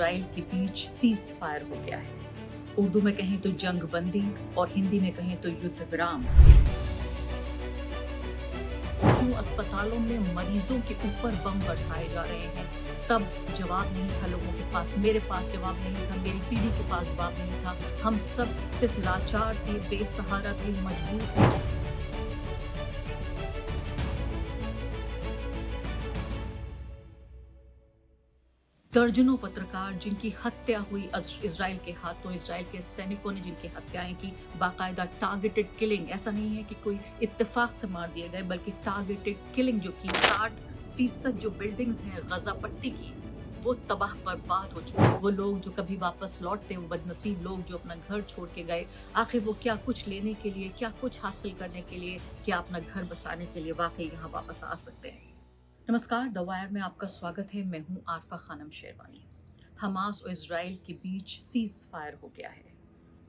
Israel के बीच cease fire हो गया है। उर्दू में कहें तो जंग बंदी और हिंदी में कहें तो युद्ध विराम। क्यों अस्पतालों में मरीजों के ऊपर बम बरसाए जा रहे हैं, तब जवाब नहीं था लोगों के पास। मेरे पास जवाब नहीं था, मेरी पीढ़ी के पास जवाब नहीं था। हम सब सिर्फ लाचार थे, बेसहारा थे, मजबूर थे। दर्जनों पत्रकार जिनकी हत्या हुई इजराइल के हाथों, इजराइल के सैनिकों ने जिनकी हत्याएं की, बाकायदा टारगेटेड किलिंग। ऐसा नहीं है कि कोई इत्तेफाक से मार दिए गए, बल्कि टारगेटेड किलिंग जो की 60% जो बिल्डिंग्स हैं गजा पट्टी की, वो तबाह बर्बाद हो चुके हैं। वो लोग जो कभी वापस लौटते, वो बदनसीब लोग जो अपना घर छोड़ के गए, आखिर वो क्या कुछ लेने के लिए, क्या कुछ हासिल करने के लिए, क्या अपना घर बसाने के लिए वाकई यहाँ वापस आ सकते हैं। नमस्कार, द वायर में आपका स्वागत है। मैं हूं आरफा खानम शेरवानी। हमास और इजराइल के बीच सीज फायर हो गया है।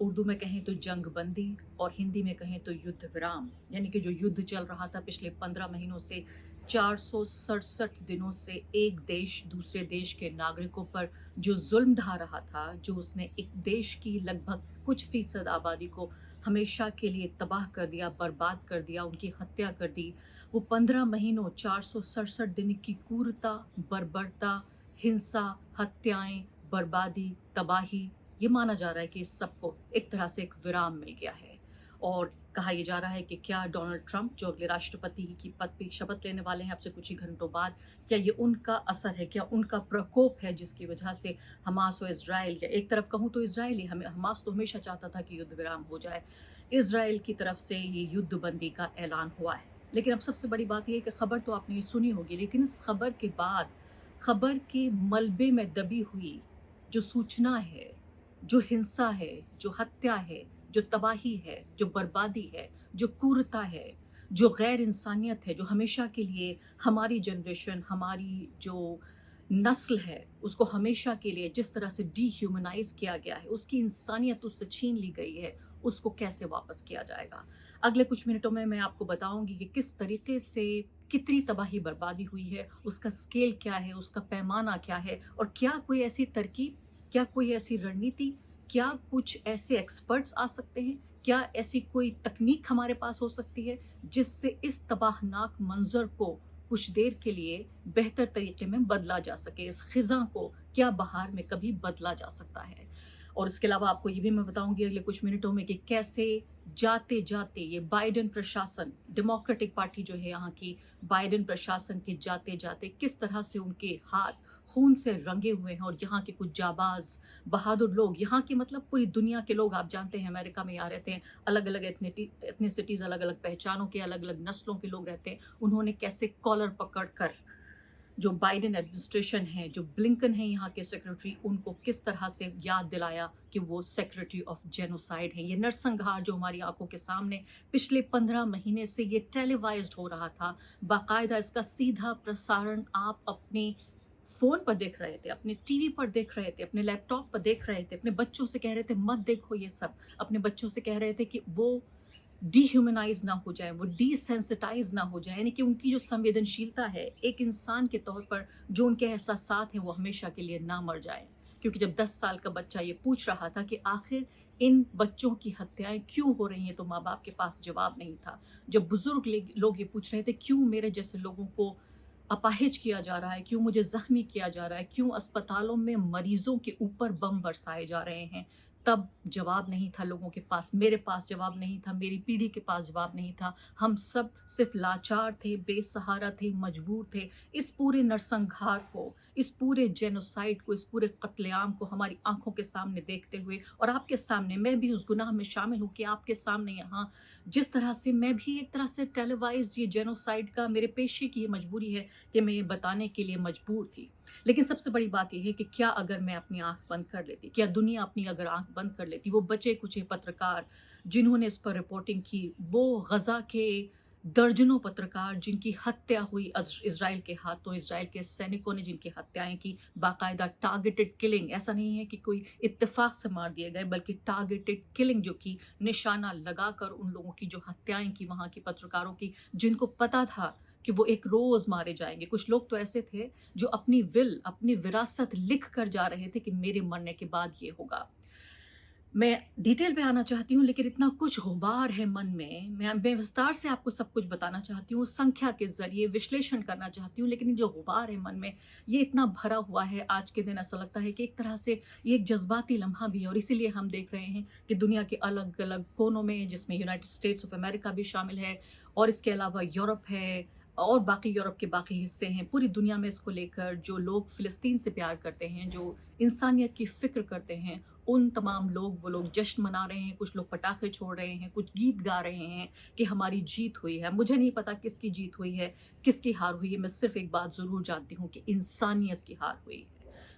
उर्दू में कहें तो जंग बंदी और हिंदी में कहें तो युद्ध विराम। यानी कि जो युद्ध चल रहा था पिछले 15 महीनों से, 467 दिनों से, एक देश दूसरे देश के नागरिकों पर जो जुल्म ढा रहा था, जो उसने एक देश की लगभग कुछ फीसद आबादी को हमेशा के लिए तबाह कर दिया, बर्बाद कर दिया, उनकी हत्या कर दी। वो 15 महीनों, 467 दिन की क्रूरता, बर्बरता, हिंसा, हत्याएं, बर्बादी, तबाही, ये माना जा रहा है कि इस सबको एक तरह से एक विराम मिल गया है। और कहा यह जा रहा है कि क्या डोनाल्ड ट्रंप, जो अगले राष्ट्रपति की पद पर शपथ लेने वाले हैं अब से कुछ ही घंटों बाद, क्या ये उनका असर है, क्या उनका प्रकोप है जिसकी वजह से हमास और इजराइल, या एक तरफ कहूँ तो इजराइल ही, हमास तो हमेशा चाहता था कि युद्ध विराम हो जाए, इजराइल की तरफ से ये युद्ध बंदी का ऐलान हुआ है। लेकिन अब सबसे बड़ी बात यह है कि खबर तो आपने सुनी होगी, लेकिन इस खबर के बाद, खबर के मलबे में दबी हुई जो सूचना है, जो हिंसा है, जो हत्या है, जो तबाही है, जो बर्बादी है, जो क्रूरता है, जो गैर इंसानियत है, जो हमेशा के लिए हमारी जनरेशन, हमारी जो नस्ल है, उसको हमेशा के लिए जिस तरह से डीह्यूमनाइज किया गया है, उसकी इंसानियत उससे छीन ली गई है, उसको कैसे वापस किया जाएगा। अगले कुछ मिनटों में मैं आपको बताऊंगी कि किस तरीके से कितनी तबाही बर्बादी हुई है, उसका स्केल क्या है, उसका पैमाना क्या है, और क्या कोई ऐसी तरकीब, क्या कोई ऐसी रणनीति, क्या कुछ ऐसे एक्सपर्ट्स आ सकते हैं, क्या ऐसी कोई तकनीक हमारे पास हो सकती है जिससे इस तबाहनाक मंजर को कुछ देर के लिए बेहतर तरीके में बदला जा सके, इस खिजा को क्या बहार में कभी बदला जा सकता है। और इसके अलावा आपको ये भी मैं बताऊंगी अगले कुछ मिनटों में कि कैसे जाते जाते ये बाइडेन प्रशासन, डेमोक्रेटिक पार्टी जो है यहाँ की, बाइडेन प्रशासन के जाते जाते किस तरह से उनके हाथ खून से रंगे हुए हैं, और यहाँ के कुछ जाबाज बहादुर लोग, यहाँ के मतलब पूरी दुनिया के लोग, आप जानते हैं अमेरिका में यहाँ रहते हैं अलग अलग एथनिसिटीज, अलग अलग पहचानों के, अलग अलग नस्लों के लोग रहते हैं, उन्होंने कैसे कॉलर पकड़ कर जो बाइडेन एडमिनिस्ट्रेशन है, जो ब्लिंकन है यहाँ के सेक्रेटरी, उनको किस तरह से याद दिलाया कि वो सेक्रेटरी ऑफ जेनोसाइड है। ये नरसंहार जो हमारी आंखों के सामने पिछले 15 महीने से ये टेलीवाइज्ड हो रहा था, बाकायदा इसका सीधा प्रसारण आप अपने फोन पर देख रहे थे, अपने टीवी पर देख रहे थे, अपने लैपटॉप पर देख रहे थे, अपने बच्चों से कह रहे थे मत देखो ये सब, अपने बच्चों से कह रहे थे कि वो डीह्यूमनाइज ना हो जाए, वो डीसेंसिटाइज ना हो जाए, यानी कि उनकी जो संवेदनशीलता है एक इंसान के तौर पर, जो उनके एहसासात हैं, वो हमेशा के लिए ना मर जाए। क्योंकि जब 10 साल का बच्चा ये पूछ रहा था कि आखिर इन बच्चों की हत्याएं क्यों हो रही हैं, तो माँ बाप के पास जवाब नहीं था। जब बुजुर्ग लोग ये पूछ रहे थे क्यों मेरे जैसे लोगों को अपाहिज किया जा रहा है, क्यों मुझे जख्मी किया जा रहा है, क्यों अस्पतालों में मरीजों के ऊपर बम बरसाए जा रहे हैं, तब जवाब नहीं था लोगों के पास। मेरे पास जवाब नहीं था, मेरी पीढ़ी के पास जवाब नहीं था। हम सब सिर्फ लाचार थे, बेसहारा थे, मजबूर थे। इस पूरे नरसंहार को, इस पूरे जेनोसाइड को, इस पूरे कत्लेआम को हमारी आंखों के सामने देखते हुए, और आपके सामने, मैं भी उस गुनाह में शामिल हूँ कि आपके सामने यहाँ जिस तरह से मैं भी एक तरह से टेलीवाइज ये जेनोसाइड का, मेरे पेशे की ये मजबूरी है कि मैं ये बताने के लिए मजबूर थी। लेकिन सबसे बड़ी बात यह है कि क्या अगर मैं अपनी आंख बंद कर लेती, क्या दुनिया अपनी अगर आंख बंद कर लेती, वो बचे कुछ पत्रकार जिन्होंने इस पर रिपोर्टिंग की, वो गजा के दर्जनों पत्रकार जिनकी हत्या हुई इजराइल के हाथों, इजराइल के सैनिकों ने जिनकी हत्याएं की, बाकायदा टारगेटेड किलिंग। ऐसा नहीं है कि कोई इत्तेफाक से मार दिए गए, बल्कि टारगेटेड किलिंग, जो कि निशाना लगाकर उन लोगों की जो हत्याएं की, वहां की पत्रकारों की, जिनको पता था कि वो एक रोज़ मारे जाएँगे। कुछ लोग तो ऐसे थे जो अपनी अपनी विरासत लिख कर जा रहे थे कि मेरे मरने के बाद ये होगा। मैं डिटेल पे आना चाहती हूँ, लेकिन इतना कुछ गुबार है मन में, मैं विस्तार से आपको सब कुछ बताना चाहती हूँ, संख्या के ज़रिए विश्लेषण करना चाहती हूँ, लेकिन ये जो गुबार है मन में, ये इतना भरा हुआ है आज के दिन, ऐसा लगता है कि एक तरह से ये एक जज़्बाती लम्हा भी है, और इसीलिए हम देख रहे हैं कि दुनिया के अलग-अलग कोनों में, जिसमें यूनाइटेड स्टेट्स ऑफ अमेरिका भी शामिल है और इसके अलावा यूरोप है और बाकी यूरोप के बाकी हिस्से हैं, पूरी दुनिया में इसको लेकर जो लोग फ़िलिस्तीन से प्यार करते हैं, जो इंसानियत की फ़िक्र करते हैं, उन तमाम लोग, वो लोग जश्न मना रहे हैं, कुछ लोग पटाखे छोड़ रहे हैं, कुछ गीत गा रहे हैं कि हमारी जीत हुई है। मुझे नहीं पता किसकी जीत हुई है, किसकी हार हुई है, मैं सिर्फ़ एक बात ज़रूर जानती हूँ कि इंसानियत की हार हुई है।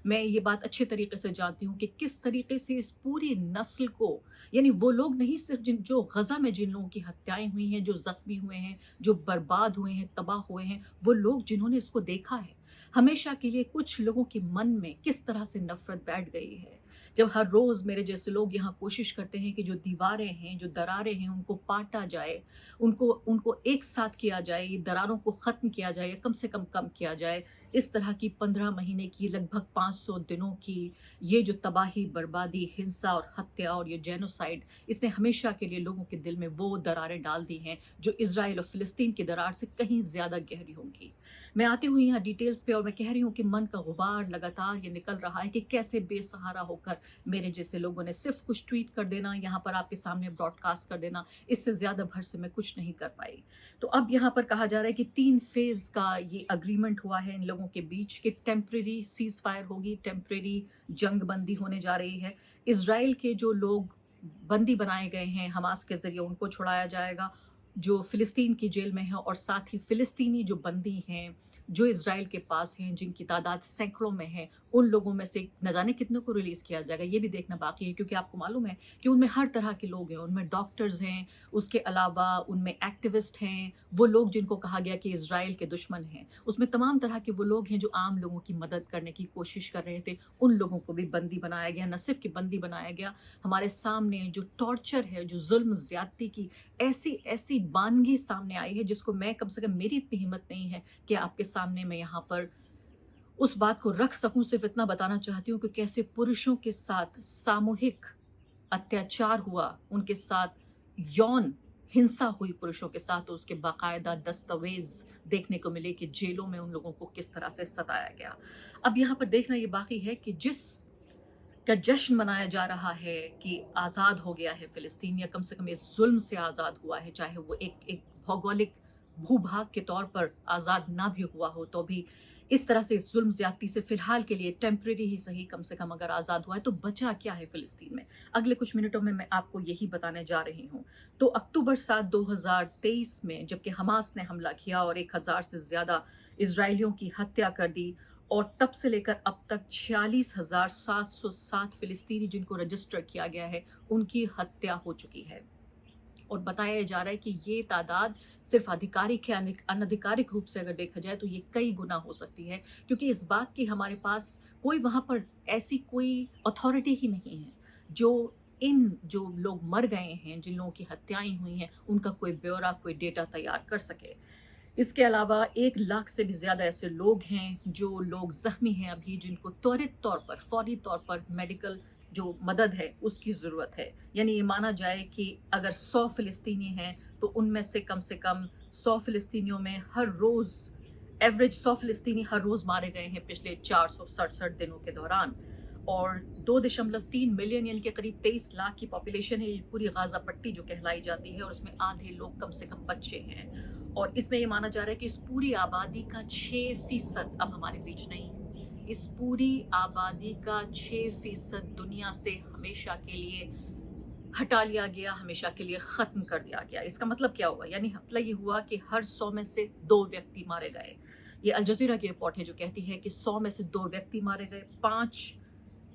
मैं ये बात अच्छे तरीके से जानती हूँ कि किस तरीके से इस पूरी नस्ल को, यानी वो लोग नहीं सिर्फ़ जो गज़ा में जिन लोगों की हत्याएँ हुई हैं, जो ज़ख्मी हुए हैं, जो बर्बाद हुए हैं, तबाह हुए हैं, वो लोग जिन्होंने इसको देखा है, हमेशा के लिए कुछ लोगों के मन में किस तरह से नफ़रत बैठ गई है। जब हर रोज़ मेरे जैसे लोग यहाँ कोशिश करते हैं कि जो दीवारें हैं, जो दरारें हैं, उनको पाटा जाए, उनको उनको एक साथ किया जाए, ये दरारों को ख़त्म किया जाए या कम से कम किया जाए। इस तरह की 15 महीने की, लगभग 500 दिनों की ये जो तबाही, बर्बादी, हिंसा और हत्या और ये जेनोसाइड, इसने हमेशा के लिए लोगों के दिल में वो दरारें डाल दी हैं, जो इज़राइल और फ़िलिस्तीन की दरार से कहीं ज़्यादा गहरी होंगी। मैं आती हूँ यहाँ डिटेल्स पे और मैं कह रही हूँ कि मन का गुबार लगातार ये निकल रहा है कि कैसे बेसहारा होकर मेरे जैसे लोगों ने सिर्फ कुछ ट्वीट कर देना, यहाँ पर आपके सामने ब्रॉडकास्ट कर देना, इससे ज़्यादा भर से मैं कुछ नहीं कर पाई। तो अब यहाँ पर कहा जा रहा है कि 3 फ़ेज़ का ये एग्रीमेंट हुआ है इन लोगों के बीच कि टेम्परेरी सीज़ फायर होगी, टेम्परेरी जंग बंदी होने जा रही है। इज़राइल के जो लोग बंदी बनाए गए हैं हमास के ज़रिए, उनको छुड़ाया जाएगा, जो फ़िलिस्तीन की जेल में हैं, और साथ ही फ़िलिस्तीनी जो बंदी हैं, जो इज़राइल के पास हैं, जिनकी तादाद सैकड़ों में है, उन लोगों में से न जाने कितनों को रिलीज़ किया जाएगा, ये भी देखना बाकी है, क्योंकि आपको मालूम है कि उनमें हर तरह के लोग हैं, उनमें डॉक्टर्स हैं, उसके अलावा उनमें एक्टिविस्ट हैं, वो लोग जिनको कहा गया कि इज़राइल के दुश्मन हैं, उसमें तमाम तरह के वो लोग हैं जो आम लोगों की मदद करने की कोशिश कर रहे थे, उन लोगों को भी बंदी बनाया गया। न सिर्फ कि बंदी बनाया गया, हमारे सामने जो टॉर्चर है, जो ज़ुल्म ज़्यादती की ऐसी बानगी सामने आई है, जिसको मैं, कम से कम मेरी इतनी हिम्मत नहीं है कि आपके सामने मैं यहाँ पर उस बात को रख सकूँ। सिर्फ़ इतना बताना चाहती हूँ कि कैसे पुरुषों के साथ सामूहिक अत्याचार हुआ, उनके साथ यौन हिंसा हुई पुरुषों के साथ, तो उसके बाकायदा दस्तावेज़ देखने को मिले कि जेलों में उन लोगों को किस तरह से सताया गया। अब यहाँ पर देखना ये बाकी है कि जिस का जश्न मनाया जा रहा है कि आज़ाद हो गया है फ़िलिस्तीन, या कम से कम इस ज़ुल्म से आज़ाद हुआ है, चाहे वो एक भौगोलिक भूभाग के तौर पर आज़ाद ना भी हुआ हो, तो भी इस तरह से इस ज़ुल्म ज़्यादती से फ़िलहाल के लिए टेम्परेरी ही सही, कम से कम अगर आज़ाद हुआ है, तो बचा क्या है फ़िलिस्तीन में? अगले कुछ मिनटों में मैं आपको यही बताने जा रही हूँ। तो अक्टूबर 7, 2023 में जबकि हमास ने हमला किया और 1000 से ज़्यादा इज़राइलियों की हत्या कर दी, और तब से लेकर अब तक 46,707 फ़िलिस्तीनी जिनको रजिस्टर किया गया है, उनकी हत्या हो चुकी है। और बताया जा रहा है कि ये तादाद सिर्फ आधिकारिक है, अनधिकारिक रूप से अगर देखा जाए तो ये कई गुना हो सकती है, क्योंकि इस बात की हमारे पास कोई वहाँ पर ऐसी कोई अथॉरिटी ही नहीं है जो जो लोग मर गए हैं, जिन लोगों की हत्याएं हुई हैं, उनका कोई ब्यौरा, कोई डेटा तैयार कर सके। इसके अलावा 1 लाख से भी ज़्यादा ऐसे लोग हैं, जो लोग ज़ख्मी हैं अभी, जिनको त्वरित तौर पर, फौरी तौर पर मेडिकल जो मदद है, उसकी ज़रूरत है। यानी ये माना जाए कि अगर 100 फ़िलिस्तीनी हैं, तो उनमें से कम 100 फ़िलिस्तीनियों में हर रोज़ एवरेज 100 फ़िलिस्तीनी हर रोज़ मारे गए हैं पिछले 467 दिनों के दौरान। और 2.3 मिलियन, यानी कि करीब 23 लाख की पॉपुलेशन है ये पूरी गाज़ा पट्टी जो कहलाई जाती है, और उसमें आधे लोग कम से कम बच्चे हैं। और इसमें ये माना जा रहा है कि इस पूरी आबादी का 6% अब हमारे बीच नहीं है। इस पूरी आबादी का 6% दुनिया से हमेशा के लिए हटा लिया गया, हमेशा के लिए ख़त्म कर दिया गया। इसका मतलब क्या हुआ? यानी मतलब ये हुआ कि हर 100 में से 2 व्यक्ति मारे गए। ये अल जज़ीरा की रिपोर्ट है जो कहती है कि 100 में से 2 व्यक्ति मारे गए, 5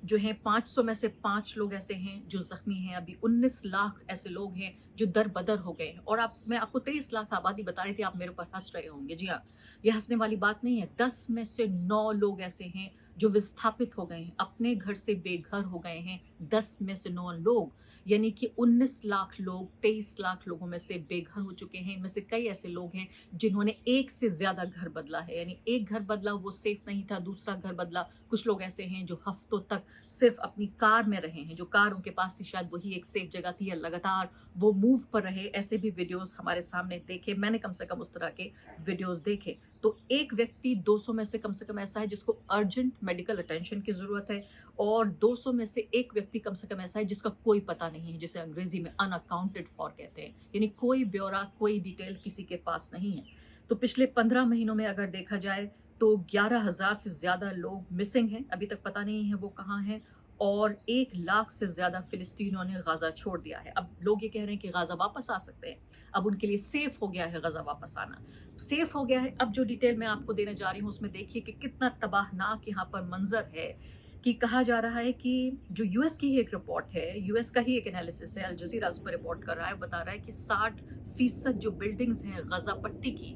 जो हैं, 500 में से 5 लोग ऐसे हैं जो ज़ख्मी हैं। अभी 19 लाख ऐसे लोग हैं जो दर-बदर हो गए हैं। और मैं आपको 23 लाख आबादी बता रही थी, आप मेरे ऊपर हँस रहे होंगे। जी हाँ, ये हँसने वाली बात नहीं है। 10 में से 9 लोग ऐसे हैं जो विस्थापित हो गए हैं, अपने घर से बेघर हो गए हैं 10 में से 9 लोग, यानी कि 19 लाख लोग 23 लाख लोगों में से बेघर हो चुके हैं। इनमें से कई ऐसे लोग हैं जिन्होंने एक से ज़्यादा घर बदला है, यानी एक घर बदला वो सेफ नहीं था, दूसरा घर बदला। कुछ लोग ऐसे हैं जो हफ्तों तक सिर्फ अपनी कार में रहे हैं, जो कार उनके पास थी शायद वही एक सेफ जगह थी, या लगातार वो मूव पर रहे। ऐसे भी वीडियोस हमारे सामने देखे, मैंने कम से कम उस तरह के वीडियोस देखे। तो एक व्यक्ति 200 में से कम ऐसा है जिसको अर्जेंट मेडिकल अटेंशन की ज़रूरत है, और 200 में से एक व्यक्ति कम से कम ऐसा है जिसका कोई पता नहीं है, जिसे अंग्रेजी में अनअकाउंटेड फॉर कहते हैं, यानी कोई ब्यौरा, कोई डिटेल किसी के पास नहीं है। तो पिछले 15 महीनों में अगर देखा जाए तो 11,000 से ज़्यादा लोग मिसिंग हैं, अभी तक पता नहीं है वो कहाँ हैं, और 1 लाख से ज़्यादा फ़िलिस्तीनियों ने गाज़ा छोड़ दिया है। अब लोग ये कह रहे हैं कि गाज़ा वापस आ सकते हैं, अब उनके लिए सेफ़ हो गया है गाज़ा वापस आना। सेफ़ हो गया है, अब जो डिटेल मैं आपको देने जा रही हूँ उसमें देखिए कि कितना तबाहनाक यहाँ पर मंज़र है, कि कहा जा रहा है कि जो यूएस की ही एक रिपोर्ट है, यूएस का ही एक एनालिसिस है, अल जज़ीरा उस पर रिपोर्ट कर रहा है, बता रहा है कि 60% जो बिल्डिंग्स हैं गाज़ा पट्टी की,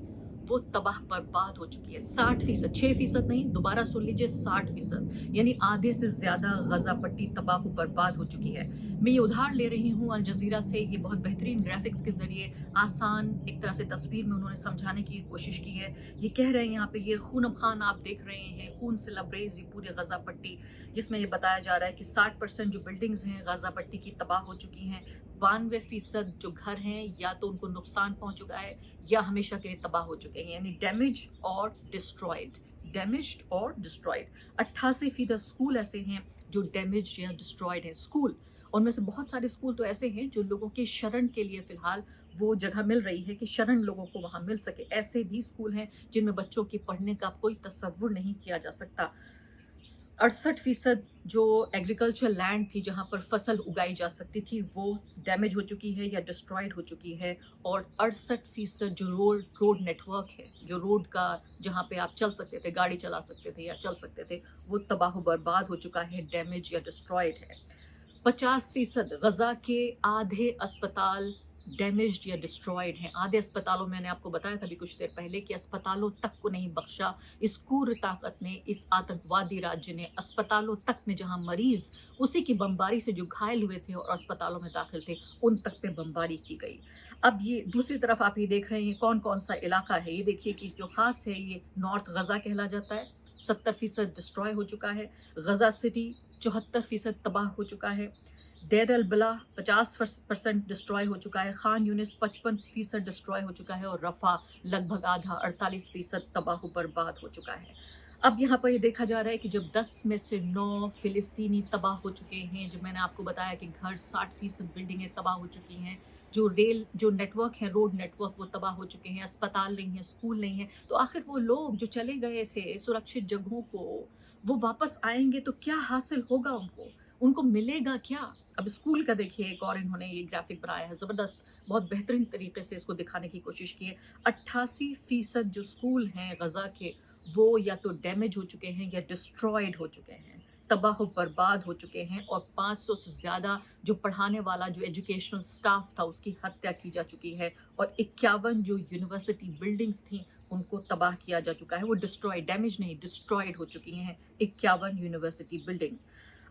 वो तबाह बर्बाद हो चुकी है। 60%, 6% नहीं, दोबारा सुन लीजिए, 60%, यानी आधे से ज़्यादा गाज़ा पट्टी तबाह बर्बाद हो चुकी है। मैं ये उधार ले रही हूँ अल जज़ीरा से, ये बहुत बेहतरीन ग्राफिक्स के ज़रिए आसान एक तरह से तस्वीर में उन्होंने समझाने की कोशिश की है। ये कह रहे हैं यहाँ पे, ये खून खान आप देख रहे हैं, खून से लबरेज ये पूरी गाज़ा पट्टी, जिसमें ये बताया जा रहा है कि 60% जो बिल्डिंग्स हैं गाज़ा पट्टी की तबाह हो चुकी हैं। 92% जो घर हैं या तो उनको नुकसान पहुंच चुका है या हमेशा के लिए तबाह हो चुके हैं, यानी डैमेज और डिस्ट्रॉयड, डैमेज्ड और डिस्ट्रॉयड। 88% स्कूल ऐसे हैं जो डैमेज या डिस्ट्रॉयड है। स्कूल, उनमें से बहुत सारे स्कूल तो ऐसे हैं जो लोगों की शरण के लिए फिलहाल वो जगह मिल रही है कि शरण लोगों को वहां मिल सके। ऐसे भी स्कूल हैं जिनमें बच्चों के पढ़ने का कोई तसव्वुर नहीं किया जा सकता। 68% जो एग्रीकल्चर लैंड थी जहां पर फसल उगाई जा सकती थी वो डैमेज हो चुकी है या डिस्ट्रॉयड हो चुकी है, और 68% जो रोड नेटवर्क है, जो रोड का जहां पे आप चल सकते थे, गाड़ी चला सकते थे या चल सकते थे, वो तबाह बर्बाद हो चुका है, डैमेज या डिस्ट्रॉयड है। 50% गजा के आधे अस्पताल डैमेज्ड या डिस्ट्रॉयड हैं। आधे अस्पतालों में, मैंने आपको बताया था अभी कुछ देर पहले, कि अस्पतालों तक को नहीं बख्शा इस क्रूर ताकत ने, इस आतंकवादी राज्य ने। अस्पतालों तक में जहां मरीज उसी की बमबारी से जो घायल हुए थे और अस्पतालों में दाखिल थे, उन तक पे बमबारी की गई। अब ये दूसरी तरफ आप ये देख रहे हैं कौन कौन सा इलाका है। ये देखिए कि जो खास है ये नॉर्थ गजा कहला जाता है, 70% डिस्ट्रॉय हो चुका है। गजा सिटी 74% तबाह हो चुका है। डेर अल बला 50% डिस्ट्रॉय हो चुका है। खान यूनिस 55% डिस्ट्रॉय हो चुका है, और रफा लगभग आधा 48% तबाह बर्बाद हो चुका है। अब यहाँ पर ये देखा जा रहा है कि जब 10 में से 9 फिलिस्तीनी तबाह हो चुके हैं, जब मैंने आपको बताया कि घर 60% बिल्डिंगें तबाह हो चुकी हैं, जो रेल जो नेटवर्क है, रोड नेटवर्क, वो तबाह हो चुके हैं, अस्पताल नहीं है, स्कूल नहीं है, तो आखिर वो लोग जो चले गए थे सुरक्षित जगहों को, वो वापस आएंगे तो क्या हासिल होगा उनको, उनको मिलेगा क्या? अब स्कूल का देखिए, एक और इन्होंने ये ग्राफिक बनाया है, ज़बरदस्त, बहुत बेहतरीन तरीके से इसको दिखाने की कोशिश की है। 88% जो स्कूल हैं गजा के, वो या तो डैमेज हो चुके हैं या डिस्ट्रॉयड हो चुके हैं, तबाह बर्बाद हो चुके हैं, और 500 से ज़्यादा जो पढ़ाने वाला जो एजुकेशनल स्टाफ था उसकी हत्या की जा चुकी है, और 51 जो यूनिवर्सिटी बिल्डिंग्स थी उनको तबाह किया जा चुका है। वो डिस्ट्रॉयड, डैमेज नहीं, डिस्ट्रॉयड हो चुकी हैं 51 यूनिवर्सिटी बिल्डिंग्स।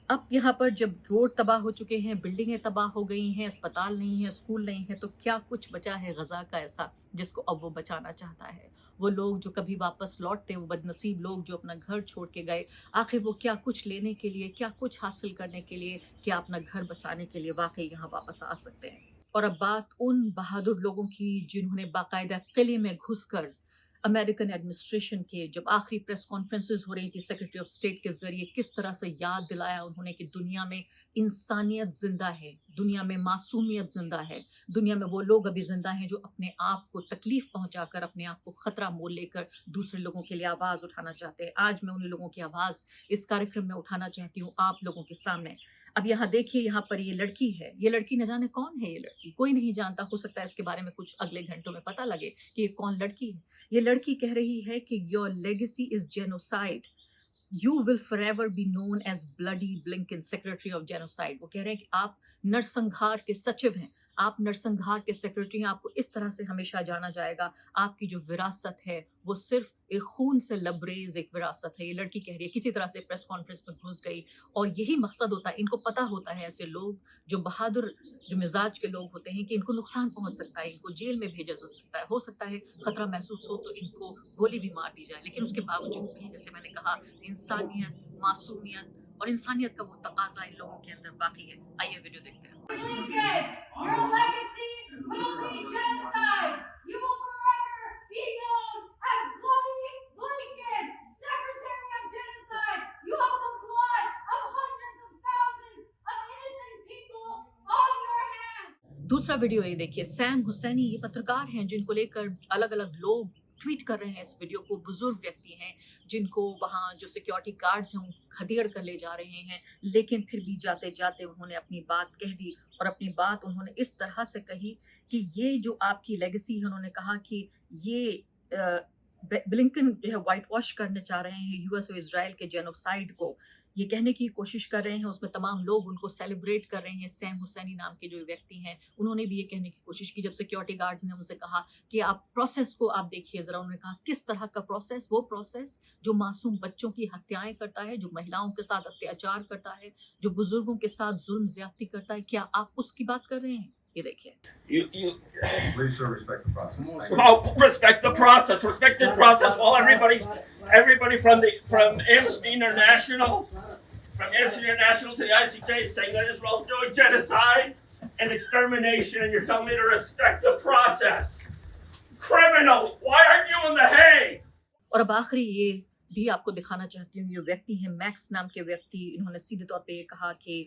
अब यहाँ पर जब रोड तबाह हो चुके हैं, बिल्डिंगें तबाह हो गई हैं, अस्पताल नहीं है, स्कूल नहीं है, तो क्या कुछ बचा है गजा का ऐसा जिसको अब वो बचाना चाहता है? वो लोग जो कभी वापस लौटते, वो बदनसीब लोग जो अपना घर छोड़ के गए, आखिर वो क्या कुछ लेने के लिए, क्या कुछ हासिल करने के लिए, क्या अपना घर बसाने के लिए वाकई यहाँ वापस आ सकते हैं? और अब बात उन बहादुर लोगों की जिन्होंने बाकायदा किले में घुसकर अमेरिकन एडमिनिस्ट्रेशन के जब आखिरी प्रेस कॉन्फ्रेंसेस हो रही थी सेक्रेटरी ऑफ स्टेट के जरिए, किस तरह से याद दिलाया उन्होंने कि दुनिया में इंसानियत जिंदा है, दुनिया में मासूमियत जिंदा है, दुनिया में वो लोग अभी जिंदा हैं जो अपने आप को तकलीफ पहुंचाकर, अपने आप को खतरा मोल लेकर दूसरे लोगों के लिए आवाज उठाना चाहते हैं। आज मैं उन्हीं लोगों की आवाज इस कार्यक्रम में उठाना चाहती हूँ आप लोगों के सामने। अब यहाँ देखिए, यहाँ पर ये लड़की है, ये लड़की न जाने कौन है, ये लड़की कोई नहीं जानता, हो सकता है इसके बारे में कुछ अगले घंटों में पता लगे कि ये कौन लड़की है। ये लड़की कह रही है कि your legacy is genocide, you will forever be known as bloody Blinken, secretary of genocide. वो कह रहे हैं कि आप नरसंहार के सचिव हैं, آپ नरसंहार के सेक्रेटरी हैं, आपको इस तरह से हमेशा जाना जाएगा। आपकी जो विरासत है वो सिर्फ एक खून से लबरेज एक विरासत है। ये लड़की कह रही है, किसी तरह से प्रेस कॉन्फ्रेंस में घुस गई और यही मकसद होता है। इनको पता होता है ऐसे लोग जो बहादुर जो मिजाज के लोग होते हैं कि इनको नुकसान पहुंच सकता है, इनको जेल में भेजा जा सकता है, हो सकता है खतरा महसूस हो तो इनको गोली भी मार दी जाए, लेकिन उसके बावजूद भी जैसे मैंने कहा इंसानियत, मासूमियत और इंसानियत का वो तकाजा इन लोगों के अंदर बाकी है। आइए वीडियो देखते हैं। Lincoln, your legacy will be genocide. You will forever be known as Bloody Lincoln, Secretary of Genocide. You have the blood of hundreds of thousands of innocent people on your hands. दूसरा video ये देखिए, Sam Husaini ये पत्रकार हैं जिनको लेकर अलग अलग लोग ट्वीट कर रहे हैं इस वीडियो को। बुजुर्ग व्यक्ति हैं जिनको वहाँ जो सिक्योरिटी गार्ड्स हैं खदेड़ कर ले जा रहे हैं, लेकिन फिर भी जाते जाते उन्होंने अपनी बात कह दी और अपनी बात उन्होंने इस तरह से कही कि ये जो आपकी लेगेसी है, उन्होंने कहा कि ये ब्लिंकन जो है वाइट वॉश करने चाह रहे हैं यूएस और इजराइल के जेनोसाइड को, ये कहने की कोशिश कर रहे हैं। उसमें तमाम लोग उनको सेलिब्रेट कर रहे हैं। सैम हुसैनी नाम के जो व्यक्ति हैं उन्होंने भी ये कहने की कोशिश की। जब सिक्योरिटी गार्ड्स ने उनसे कहा कि आप प्रोसेस को आप देखिए ज़रा, उन्होंने कहा किस तरह का प्रोसेस? वो प्रोसेस जो मासूम बच्चों की हत्याएं करता है, जो महिलाओं के साथ अत्याचार करता है, जो बुजुर्गों के साथ जुल्म ज्यादती करता है। क्या आप उसकी बात कर रहे हैं? ये देखिए। Please, sir, respect the process. Oh, respect the process. Respect the process. Well, everybody from Amnesty International, to the ICJ is saying that Israel's doing genocide and extermination, and you're telling me to respect the process. Criminal, why aren't you in the Hague? और अब आखिरी ये भी आपको दिखाना चाहती हूँ। ये व्यक्ति है मैक्स नाम के व्यक्ति, इन्होंने सीधे तौर पे ये कहा कि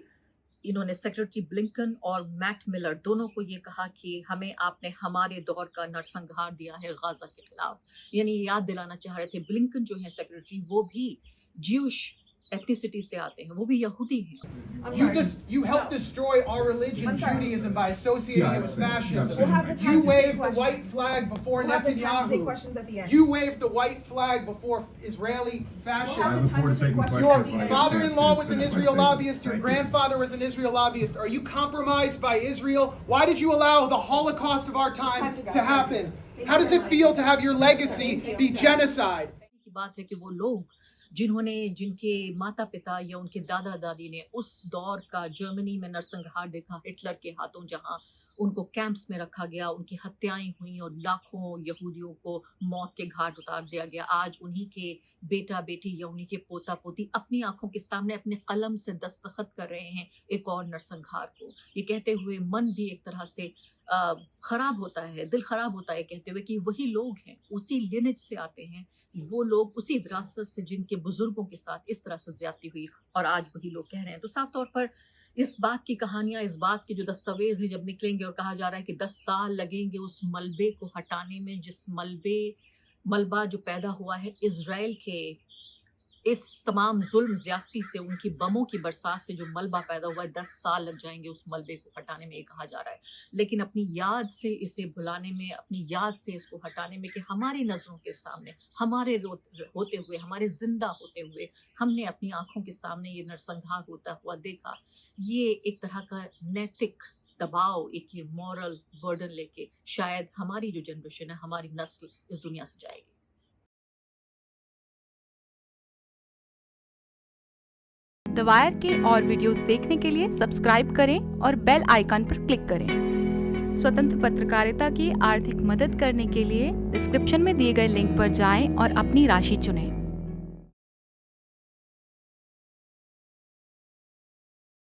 इन्होंने सेक्रेटरी ब्लिंकन और मैट मिलर दोनों को ये कहा कि हमें आपने हमारे दौर का नरसंहार दिया है गाजा के खिलाफ। यानी याद दिलाना चाह रहे थे। ब्लिंकन जो है सेक्रेटरी, वो भी ज्यूश एथनिसिटी से आते हैं, वो भी यहूदी हैं। You helped destroy our religion, Judaism, by associating it with fascism. We'll have the time You to waved take the questions. white flag before We'll have the time to take Netanyahu. questions at the end. You waved the white flag before Israeli We'll have fascism. the look time forward to to take taking questions Your at the end. father-in-law was an Finish my Israel statement. lobbyist. Your Thank you. grandfather was an Israel lobbyist. Are you compromised by Israel? Why did you allow the Holocaust of our time time to go. to happen? Thank How you does very it feel much. to have your legacy Thank you. be genocide? की बात है कि वो लोग जिनके माता पिता या उनके दादा दादी ने उस दौर का जर्मनी में नरसंहार देखा, हिटलर के हाथों जहां उनको कैंप्स में रखा गया, उनकी हत्याएं हुई और लाखों यहूदियों को मौत के घाट उतार दिया गया। आज उन्हीं के बेटा बेटी या उन्हीं के पोता पोती अपनी आंखों के सामने अपने कलम से दस्तखत कर रहे हैं एक और नरसंहार को। ये कहते हुए मन भी एक तरह से खराब होता है, दिल खराब होता है कहते हुए कि वही लोग हैं, उसी लिनेज से आते हैं, वो लोग उसी विरासत से जिनके बुजुर्गों के साथ इस तरह से ज्यादती हुई और आज वही लोग कह रहे हैं। तो साफ तौर पर इस बात की कहानियां, इस बात के जो दस्तावेज है जब निकलेंगे और कहा जा रहा है कि 10 साल लगेंगे उस मलबे को हटाने में, जिस मलबा जो पैदा हुआ है इजराइल के इस तमाम जुल्म ज्यादती से, उनकी बमों की बरसात से जो मलबा पैदा हुआ है, 10 साल लग जाएंगे उस मलबे को हटाने में, ये कहा जा रहा है। लेकिन अपनी याद से इसे भुलाने में, अपनी याद से इसको हटाने में कि हमारी नजरों के सामने, हमारे होते हुए, हमारे जिंदा होते हुए हमने अपनी आंखों के सामने ये नरसंहार होता हुआ देखा, ये एक तरह का नैतिक दबाव, एक ये मॉरल बर्डन लेके शायद हमारी जो जनरेशन है, हमारी नस्ल इस दुनिया से जाएगी। द वायर के और वीडियोस देखने के लिए सब्सक्राइब करें और बेल आइकन पर क्लिक करें। स्वतंत्र पत्रकारिता की आर्थिक मदद करने के लिए डिस्क्रिप्शन में दिए गए लिंक पर जाएं और अपनी राशि चुनें।